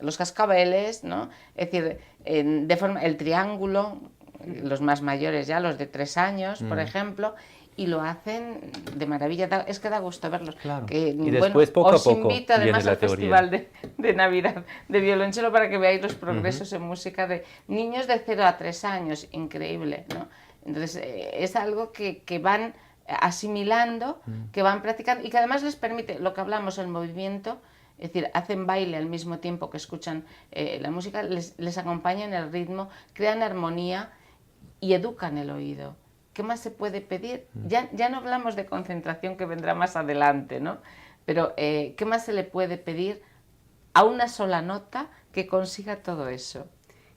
los cascabeles, ¿no? Es decir, el triángulo, los más mayores ya, los de 3 años, por ejemplo, y lo hacen de maravilla. Es que da gusto verlos. Claro. Que, Y después, poco a os poco, invito además viene la al teoría. Festival de Navidad de violonchelo para que veáis los progresos en música de niños de 0 a 3 años. Increíble, ¿no? Entonces, es algo que van asimilando, que van practicando y que además les permite, lo que hablamos, el movimiento. Es decir, hacen baile al mismo tiempo que escuchan la música, les acompañan el ritmo, crean armonía y educan el oído. ¿Qué más se puede pedir? Ya no hablamos de concentración, que vendrá más adelante, ¿no? Pero ¿qué más se le puede pedir a una sola nota que consiga todo eso?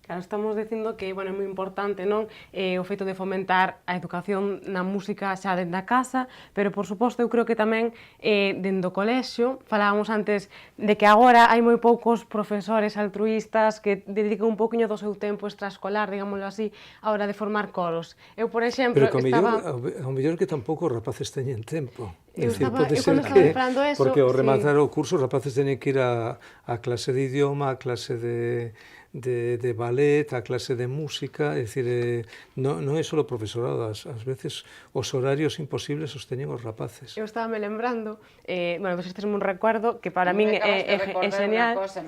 Claro, estamos dicindo que, bueno, é moi importante, non? O feito de fomentar a educación na música xa dende a casa, pero, por suposto, eu creo que tamén dende o colexio, falábamos antes de que agora hai moi poucos profesores altruístas que dedican un poquinho do seu tempo extraescolar, digámoslo así, a hora de formar coros. Eu, por exemplo, Pero que estaba... ao mellor que tampouco os rapaces teñen tempo. Eu Dicir, estaba- pode eu ser cando estaba que, esperando eso, porque ao sí. rematar o curso os rapaces teñen que ir a clase de idioma, a clase de ballet, a clase de música, é dicir, non é só o profesorado, ás veces os horarios imposibles os teñen os rapaces. Eu estaba me lembrando, bueno, pues este é un recuerdo que para min Me acabas de é recordar genial. una cosa,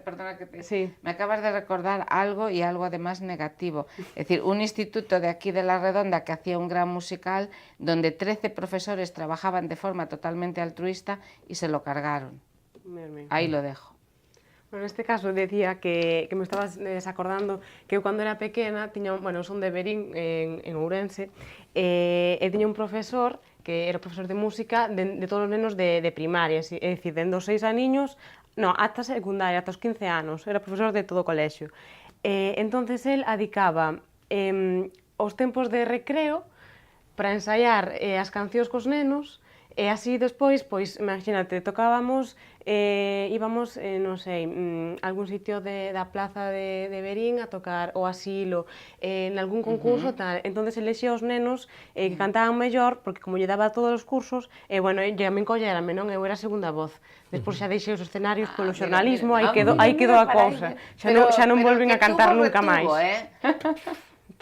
perdona que te... Sí. Me acabas de recordar algo y algo además negativo. Es decir, un instituto de aquí de La Redonda que hacía un gran musical donde 13 profesores trabajaban de forma totalmente altruista y se lo cargaron. Ahí lo dejo. Bueno, neste caso decía que me estabas desacordando que eu cando era pequena tiña, bueno, son de Verín en Ourense e tiña un profesor que era profesor de música de todos os nenos de primaria, é dicir, dende os 6 aniños, no, ata secundaria, ata os 15 anos, era profesor de todo o colexio. Entonces el adicaba os tempos de recreo para ensaiar as cancións cos nenos. E así despois, pois, imagínate, tocábamos, íbamos, non sei, algún sitio da plaza de Verín a tocar o asilo, en algún concurso, tal. Entonces elexía os nenos que cantaban mellor, porque como lle daba todos os cursos, bueno, a min collérame, non? Eu era segunda voz. Despois xa deixei os escenarios polo xornalismo, aí quedou a cousa. Xa non volvín a cantar nunca máis.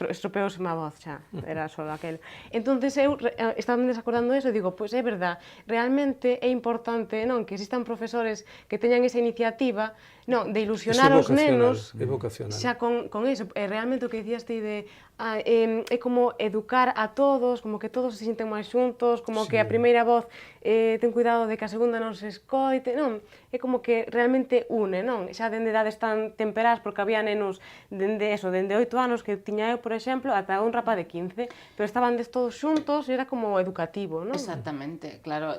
Estropeouse má voz xa, era só aquel. Entonces eu estaba me desacordando eso e digo, pois é verdad, realmente é importante, non, que existan profesores que teñan esa iniciativa, non, de ilusionar os nenos. É vocacional. Xa con eso, realmente o que dicías ti de é como educar a todos, como que todos se sinten máis xuntos, como que a primeira voz ten cuidado de que a segunda non se escoite, non? É como que realmente une, non? Xa dende edades tan temperás, porque había nenos dende 8 anos que tiña eu, por exemplo, ata un rapaz de 15, pero estaban todos xuntos e era como educativo, non? Exactamente, claro,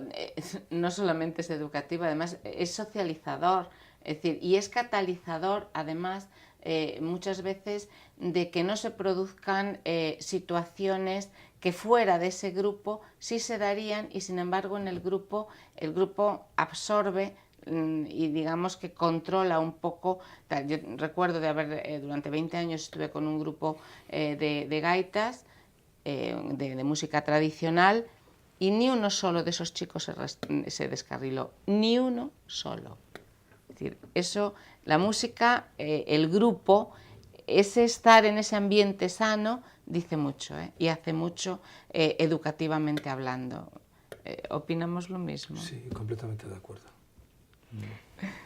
no solamente es educativo, además es socializador, es decir, y es catalizador, además, muchas veces de que no se produzcan situaciones que fuera de ese grupo sí se darían y sin embargo en el grupo absorbe y digamos que controla un poco. Yo recuerdo de haber, durante 20 años estuve con un grupo de gaitas, de música tradicional, y ni uno solo de esos chicos se descarriló, ni uno solo. Es decir, eso, la música, el grupo, ese estar en ese ambiente sano, dice mucho, y hace mucho educativamente hablando. ¿Opinamos lo mismo? Sí, completamente de acuerdo.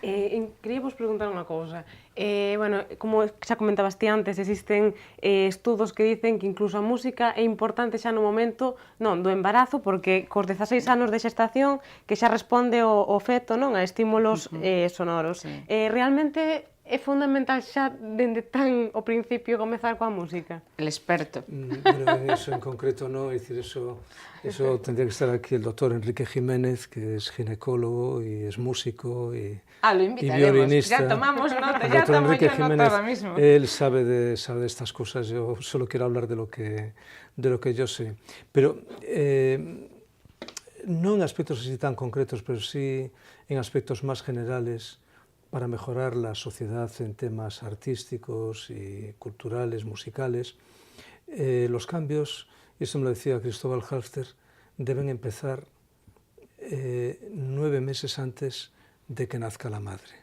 Quería vos preguntar unha cousa. Bueno, como xa comentabas ti antes, existen estudos que dicen que incluso a música é importante xa no momento do embarazo, porque cos 16 anos de xestación que xa responde o feto a estímulos sonoros. Sí. Realmente é fundamental xa dende tan ao principio comezar coa música? El experto. Bueno, en eso en concreto no, es decir, eso tendría que estar aquí el doctor Enrique Jiménez, que es ginecólogo y es músico y lo invitaremos. violinista. Ya tomamos nota, El ya doctor tomo Enrique yo nota Jiménez, ahora mismo. él sabe de estas cosas, yo solo quiero hablar de lo que yo sé. Pero no en aspectos así tan concretos, pero sí en aspectos más generales, para mejorar la sociedad en temas artísticos y culturales, musicales, los cambios, y esto me lo decía Cristóbal Halfter, deben empezar 9 meses antes de que nazca la madre.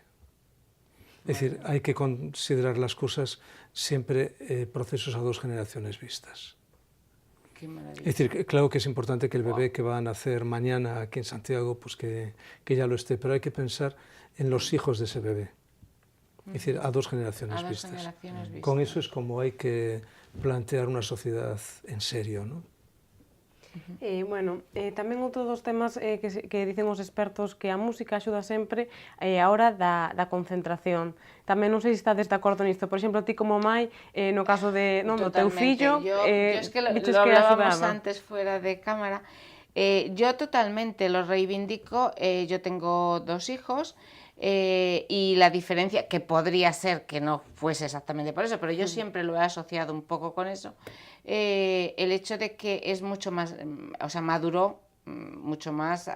Es decir, hay que considerar las cosas siempre procesos a 2 generaciones vistas. Qué maravilla. Es decir, claro que es importante que el bebé que va a nacer mañana aquí en Santiago, pues que ya lo esté, pero hay que pensar en los hijos de ese bebé. Es decir, a 2 generaciones A 2 vistas. generaciones vistas. Con eso es como hay que plantear unha sociedade en serio, ¿no? Tamén outro dos temas que dicen os expertos que a música axuda sempre a hora da concentración. Tamén non sei se estades de acordo nisto. Por exemplo, ti como mai, no caso de do teu fillo, yo es que lo hablábamos antes fuera de cámara, yo totalmente lo reivindico. Yo tengo 2 hijos, y la diferencia, que podría ser que no fuese exactamente por eso, pero yo siempre lo he asociado un poco con eso, el hecho de que es mucho más, o sea, maduró mucho más,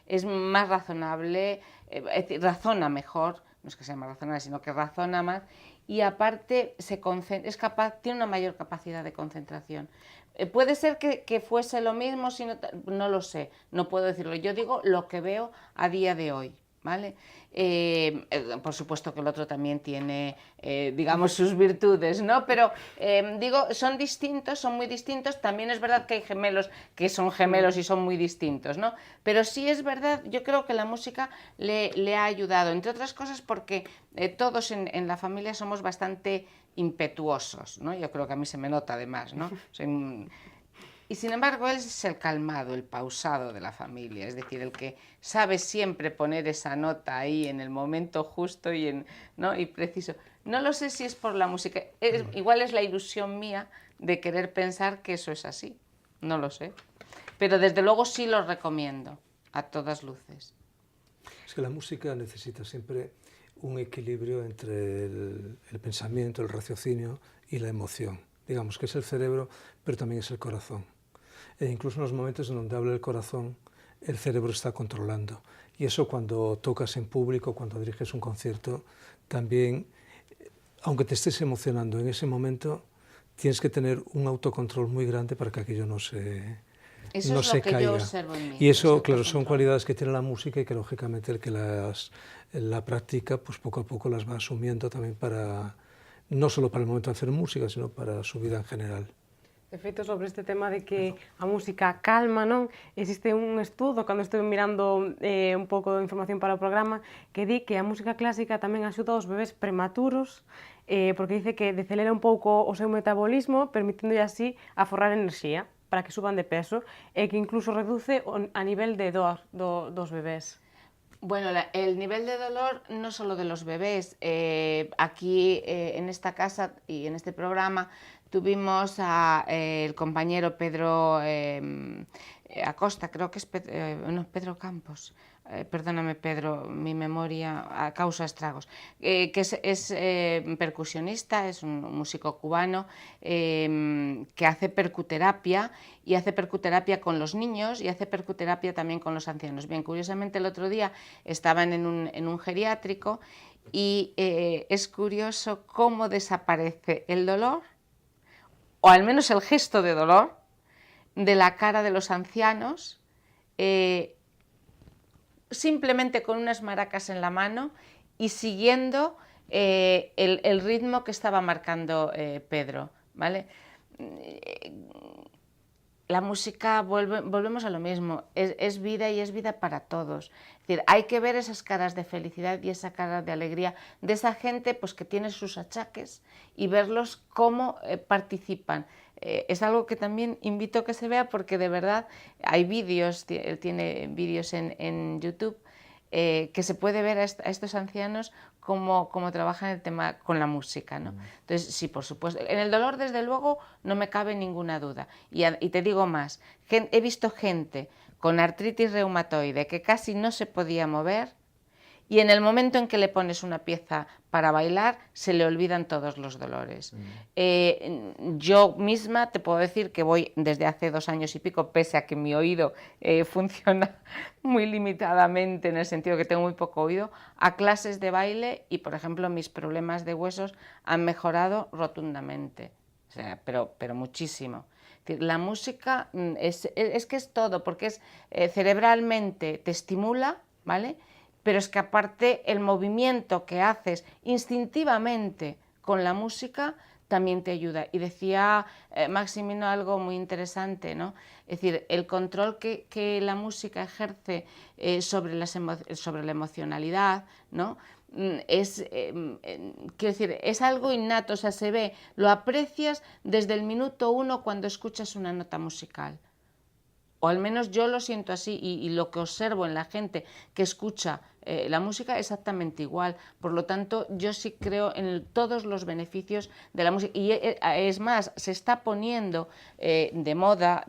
es más razonable, es decir, razona mejor, no es que sea más razonable, sino que razona más, y aparte es capaz, tiene una mayor capacidad de concentración. Puede ser que fuese lo mismo, si no lo sé, no puedo decirlo. Yo digo lo que veo a día de hoy, ¿vale? Por supuesto que el otro también tiene, digamos, sus virtudes, ¿no? Pero digo, son distintos, son muy distintos. También es verdad que hay gemelos que son gemelos y son muy distintos, ¿no? Pero sí es verdad, yo creo que la música le ha ayudado, entre otras cosas porque todos en la familia somos bastante impetuosos, ¿no? Yo creo que a mí se me nota además, ¿no? Y sin embargo, él es el calmado, el pausado de la familia, es decir, el que sabe siempre poner esa nota ahí en el momento justo ¿no? y preciso. No lo sé si es por la música, igual es la ilusión mía de querer pensar que eso es así, no lo sé. Pero desde luego sí lo recomiendo, a todas luces. Es que la música necesita siempre un equilibrio entre el pensamiento, el raciocinio y la emoción. Digamos que es el cerebro, pero también es el corazón. E incluso en los momentos en donde habla el corazón, el cerebro está controlando. Y eso cuando tocas en público, cuando diriges un concierto, también, aunque te estés emocionando en ese momento, tienes que tener un autocontrol muy grande para que aquello no se caiga. Yo observo en mí. Y eso, claro, son cualidades que tiene la música y que lógicamente el que la practica, pues poco a poco las va asumiendo también no solo para el momento de hacer música, sino para su vida en general. De feito, sobre este tema de que a música calma, non? Existe un estudo, cando estou mirando un pouco de información para o programa, que di que a música clásica tamén axuda aos bebés prematuros, porque dice que decelera un pouco o seu metabolismo, permiténdolle así aforrar enerxía para que suban de peso, e que incluso reduce a nivel de dor dos bebés. Bueno, el nivel de dolor no solo de los bebés. Aquí en esta casa y en este programa tuvimos al compañero Pedro Acosta, creo que es Pedro Campos. Perdóname, Pedro, mi memoria causa estragos, que es percusionista, es un músico cubano que hace percuterapia, y hace percuterapia con los niños y hace percuterapia también con los ancianos. Bien, curiosamente el otro día estaban en un geriátrico y es curioso cómo desaparece el dolor, o al menos el gesto de dolor, de la cara de los ancianos, simplemente con unas maracas en la mano y siguiendo el ritmo que estaba marcando Pedro, ¿vale? La música, volvemos a lo mismo, es vida y es vida para todos. Es decir, hay que ver esas caras de felicidad y esa cara de alegría de esa gente pues, que tiene sus achaques y verlos cómo participan. Es algo que también invito a que se vea porque de verdad hay vídeos, él tiene vídeos en YouTube que se puede ver a estos ancianos cómo trabajan el tema con la música, ¿no? Entonces, sí, por supuesto. En el dolor, desde luego, no me cabe ninguna duda. Y te digo más, he visto gente con artritis reumatoide que casi no se podía mover, y en el momento en que le pones una pieza para bailar, se le olvidan todos los dolores. Yo misma te puedo decir que voy desde hace 2 años y pico, pese a que mi oído funciona muy limitadamente, en el sentido que tengo muy poco oído, a clases de baile, y, por ejemplo, mis problemas de huesos han mejorado rotundamente, o sea, pero muchísimo. Es decir, la música es que es todo, porque cerebralmente te estimula, ¿vale? pero es que aparte el movimiento que haces instintivamente con la música también te ayuda. Y decía Maximino algo muy interesante, ¿no? Es decir, el control que la música ejerce sobre la emocionalidad, ¿no? Quiero decir, es algo innato, o sea, se ve, lo aprecias desde el minuto 1 cuando escuchas una nota musical. O al menos yo lo siento así, y lo que observo en la gente que escucha la música es exactamente igual. Por lo tanto, yo sí creo en todos los beneficios de la música. Y es más, se está poniendo de moda,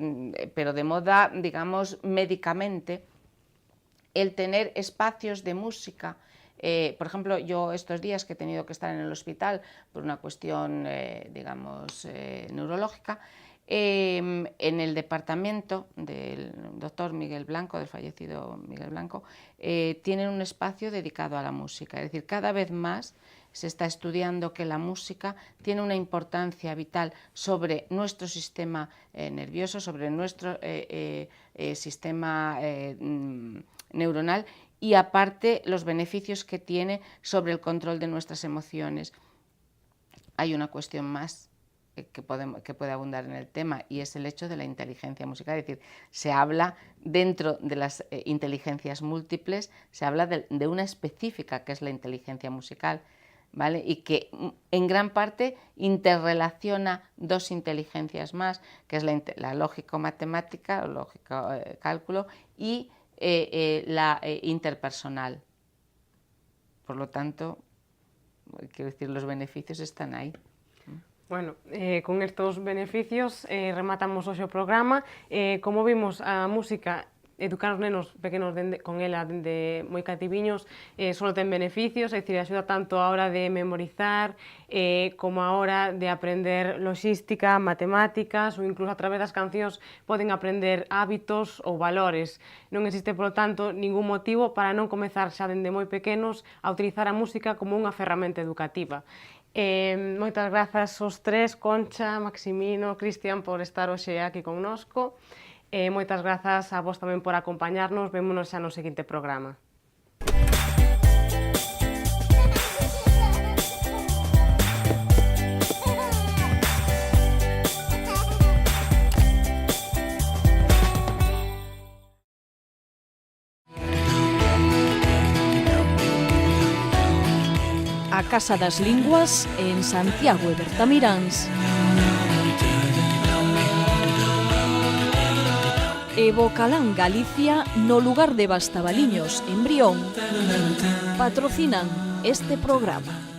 pero de moda, digamos, médicamente, el tener espacios de música. Por ejemplo, yo estos días que he tenido que estar en el hospital por una cuestión, digamos, neurológica, en el departamento del doctor Miguel Blanco, del fallecido Miguel Blanco, tienen un espacio dedicado a la música. Es decir, cada vez más se está estudiando que la música tiene una importancia vital sobre nuestro sistema nervioso, sobre nuestro sistema neuronal, y aparte los beneficios que tiene sobre el control de nuestras emociones. Hay una cuestión más que puede abundar en el tema, y es el hecho de la inteligencia musical. Es decir, se habla dentro de las inteligencias múltiples, se habla de una específica que es la inteligencia musical, ¿vale? Y que en gran parte interrelaciona dos inteligencias más, que es la lógico-matemática o lógico-cálculo y la interpersonal. Por lo tanto, quiero decir, los beneficios están ahí. Bueno, con estos beneficios rematamos hoxe o programa. Como vimos, a música, educar os nenos pequenos con ela dende moi cativiños, só ten beneficios, é dicir, axuda tanto a hora de memorizar como a hora de aprender logística, matemáticas, ou incluso a través das cancións poden aprender hábitos ou valores. Non existe, polo tanto, ningún motivo para non comezar xa dende moi pequenos a utilizar a música como unha ferramenta educativa. Moitas grazas aos tres, Concha, Maximino, Cristian, por estar hoxe aquí connosco. Moitas grazas a vos tamén por acompañarnos. Vémonos xa no seguinte programa. A Casa das Linguas en Santiago e Bertamiráns. E Bocalán Galicia no lugar de Bastabaliños, en Brión, patrocinan este programa.